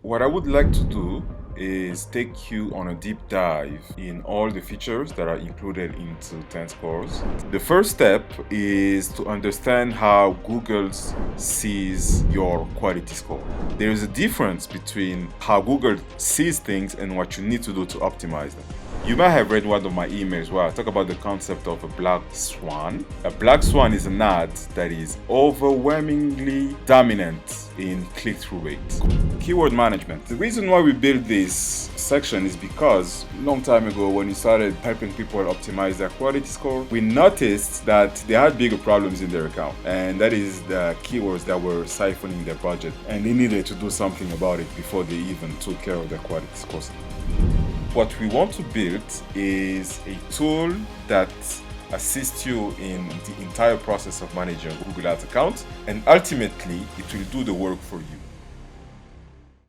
What I would like to do is take you on a deep dive in all the features that are included into Tenscores. The first step is to understand how Google sees your quality score. There is a difference between how Google sees things and what you need to do to optimize them. You might have read one of my emails where I talk about the concept of a black swan. A black swan is an ad that is overwhelmingly dominant in click-through rate. Keyword management. The reason why we built this section is because a long time ago when we started helping people optimize their quality score, we noticed that they had bigger problems in their account, and that is the keywords that were siphoning their budget, and they needed to do something about it before they even took care of their quality scores. What we want to build is a tool that assists you in the entire process of managing a Google Ads account, and ultimately it will do the work for you.